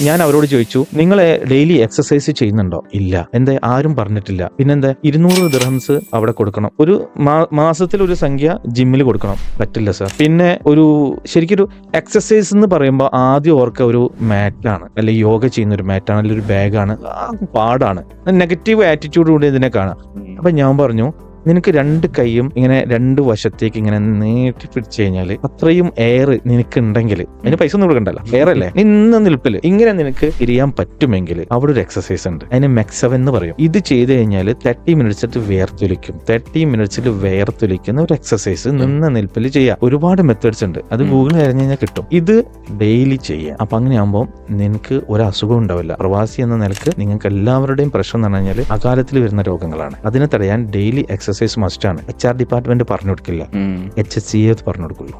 ഞാൻ അവരോട് ചോദിച്ചു, നിങ്ങൾ ഡെയിലി എക്സസൈസ് ചെയ്യുന്നുണ്ടോ? ഇല്ല. എന്താ? ആരും പറഞ്ഞിട്ടില്ല. പിന്നെന്താ? 200 ദിർഹംസ് അവിടെ കൊടുക്കണം, ഒരു മാസത്തിൽ ഒരു സംഖ്യ ജിമ്മിൽ കൊടുക്കണം. പറ്റില്ല സർ. പിന്നെ ശരിക്കൊരു എക്സസൈസ് എന്ന് പറയുമ്പോൾ ആദ്യം ഓർക്ക ഒരു മാറ്റാണ്, അല്ലെങ്കിൽ യോഗ ചെയ്യുന്ന ഒരു മാറ്റാണ്, അല്ലെങ്കിൽ ഒരു ബാഗാണ്. പാടാണ്, നെഗറ്റീവ് ആറ്റിറ്റ്യൂഡ് കൂടി ഇതിനെ കാണാം. അപ്പൊ ഞാൻ പറഞ്ഞു, നിനക്ക് 2 കൈയും ഇങ്ങനെ 2 വശത്തേക്ക് ഇങ്ങനെ നീട്ടി പിടിച്ചു കഴിഞ്ഞാൽ അത്രയും എയർ നിനക്ക് ഉണ്ടെങ്കിൽ, അതിന് പൈസ ഒന്നും കൊടുക്കണ്ടല്ലോ, എയർ അല്ലേ, നിന്ന നിൽപ്പില് ഇങ്ങനെ നിനക്ക് തിരിയാൻ പറ്റുമെങ്കിൽ അവിടെ ഒരു എക്സസൈസ് ഉണ്ട്, അതിന് മെക്സവൻ എന്ന് പറയും. ഇത് ചെയ്ത് കഴിഞ്ഞാൽ 30 മിനിറ്റ്സിൽ വേർത്തൊലിക്കും. 30 മിനിറ്റ്സിൽ വേർത്തൊലിക്കുന്ന ഒരു എക്സസൈസ് നിന്ന നിൽപ്പിൽ ചെയ്യാം. ഒരുപാട് മെത്തേഡ്സ് ഉണ്ട്, അത് ഗൂഗിളിൽ അറിഞ്ഞു കഴിഞ്ഞാൽ കിട്ടും. ഇത് ഡെയിലി ചെയ്യാം. അപ്പൊ അങ്ങനെയാകുമ്പോൾ നിനക്ക് ഒരു അസുഖം ഉണ്ടാവില്ല. പ്രവാസി എന്ന നിലക്ക് നിങ്ങൾക്ക് എല്ലാവരുടെയും പ്രശ്നം എന്ന് പറഞ്ഞാൽ അകാലത്തിൽ വരുന്ന രോഗങ്ങളാണ്. അതിനെ തടയാൻ ഡെയിലി എക്സസൈസ് മസ്റ്റ് ആണ്. HR ഡിപ്പാർട്ട്മെന്റ് പറഞ്ഞു കൊടുക്കില്ല, HSCA പറഞ്ഞു കൊടുക്കുള്ളൂ.